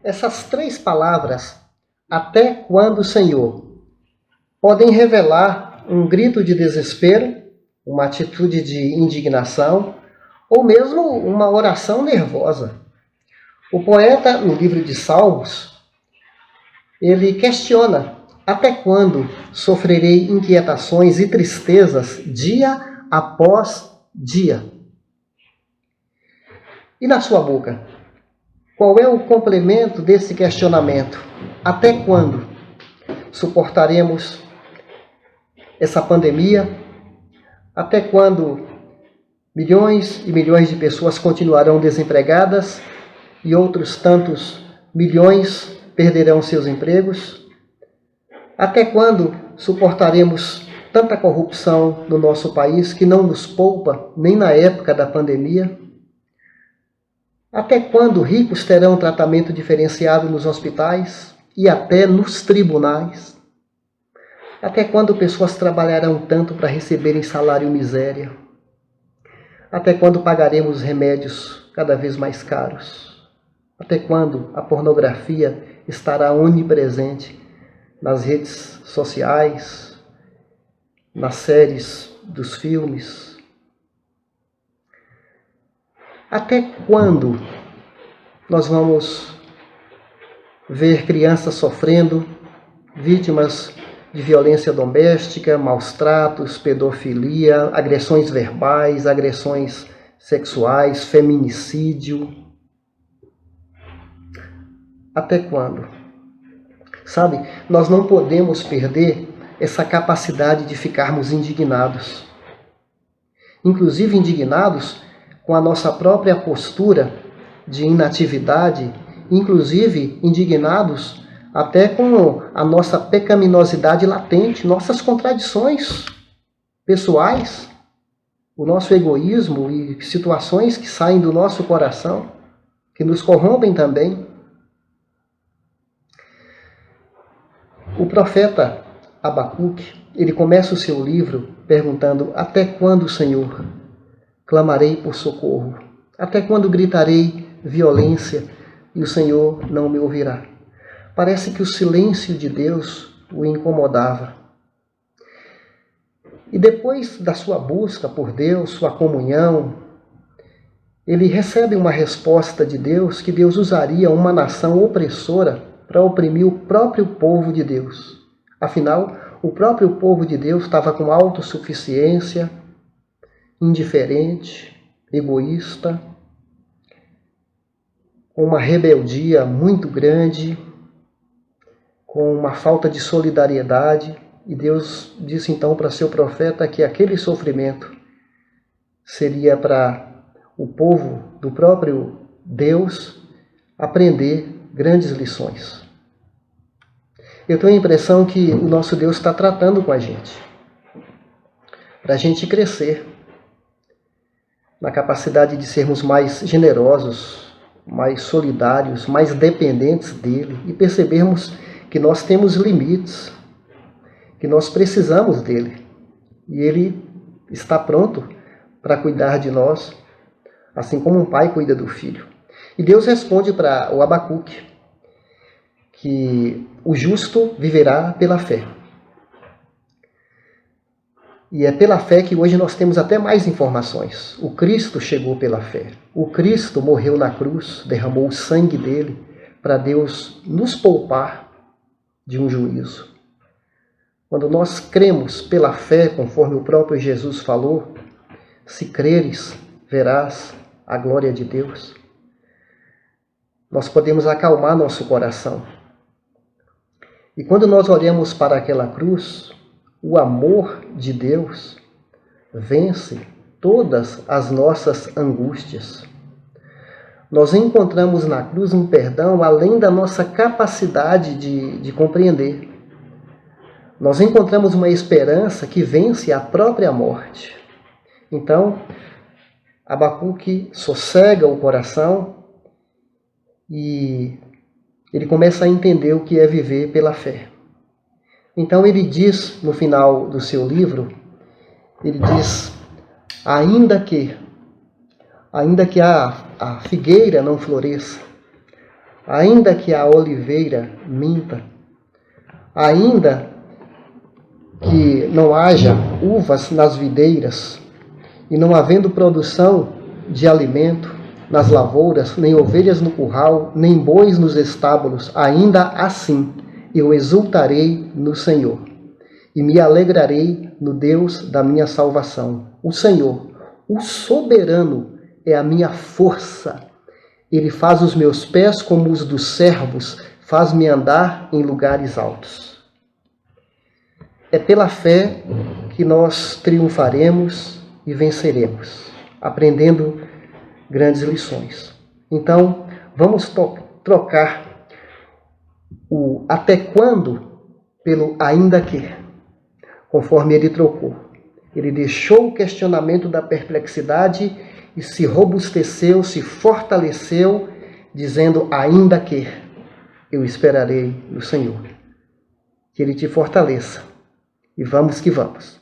Essas três palavras, até quando, Senhor, podem revelar um grito de desespero, uma atitude de indignação, ou mesmo uma oração nervosa. O poeta, no livro de Salmos, ele questiona: até quando sofrerei inquietações e tristezas dia após dia? E na sua boca, qual é o complemento desse questionamento? Até quando suportaremos essa pandemia? Até quando milhões e milhões de pessoas continuarão desempregadas e outros tantos milhões perderão seus empregos? Até quando suportaremos tanta corrupção no nosso país que não nos poupa nem na época da pandemia? Até quando ricos terão tratamento diferenciado nos hospitais e até nos tribunais? Até quando pessoas trabalharão tanto para receberem salário miséria? Até quando pagaremos remédios cada vez mais caros? Até quando a pornografia estará onipresente nas redes sociais, nas séries dos filmes? Até quando nós vamos ver crianças sofrendo, vítimas de violência doméstica, maus tratos, pedofilia, agressões verbais, agressões sexuais, feminicídio? Até quando? Sabe, nós não podemos perder essa capacidade de ficarmos indignados. Inclusive indignados com a nossa própria postura de inatividade, inclusive indignados até com a nossa pecaminosidade latente, nossas contradições pessoais, o nosso egoísmo e situações que saem do nosso coração, que nos corrompem também. O profeta Abacuque, ele começa o seu livro perguntando: até quando, Senhor, clamarei por socorro? Até quando gritarei violência e o Senhor não me ouvirá? Parece que o silêncio de Deus o incomodava. E depois da sua busca por Deus, sua comunhão, ele recebe uma resposta de Deus que Deus usaria uma nação opressora para oprimir o próprio povo de Deus. Afinal, o próprio povo de Deus estava com autossuficiência, indiferente, egoísta, com uma rebeldia muito grande, com uma falta de solidariedade. E Deus disse então para seu profeta que aquele sofrimento seria para o povo do próprio Deus aprender grandes lições. Eu tenho a impressão que o nosso Deus está tratando com a gente, para a gente crescer na capacidade de sermos mais generosos, mais solidários, mais dependentes dele e percebermos que nós temos limites, que nós precisamos dele. E ele está pronto para cuidar de nós, assim como um pai cuida do filho. E Deus responde para o Abacuque que o justo viverá pela fé. E é pela fé que hoje nós temos até mais informações. O Cristo chegou pela fé. O Cristo morreu na cruz, derramou o sangue dele para Deus nos poupar de um juízo. Quando nós cremos pela fé, conforme o próprio Jesus falou, se creres, verás a glória de Deus. Nós podemos acalmar nosso coração. E quando nós olhamos para aquela cruz, o amor de Deus vence todas as nossas angústias. Nós encontramos na cruz um perdão além da nossa capacidade de compreender. Nós encontramos uma esperança que vence a própria morte. Então, Abacuque sossega o coração e ele começa a entender o que é viver pela fé. Então ele diz no final do seu livro, ele diz: ainda que a figueira não floresça, ainda que a oliveira minta, ainda que não haja uvas nas videiras, e não havendo produção de alimento nas lavouras, nem ovelhas no curral, nem bois nos estábulos, ainda assim eu exultarei no Senhor, e me alegrarei no Deus da minha salvação. O Senhor, o soberano, é a minha força. Ele faz os meus pés como os dos servos, faz-me andar em lugares altos. É pela fé que nós triunfaremos e venceremos, aprendendo grandes lições. Então, vamos trocar o até quando pelo ainda que, conforme ele trocou. Ele deixou o questionamento da perplexidade e se robusteceu, se fortaleceu, dizendo ainda que eu esperarei no Senhor. Que ele te fortaleça. E vamos que vamos.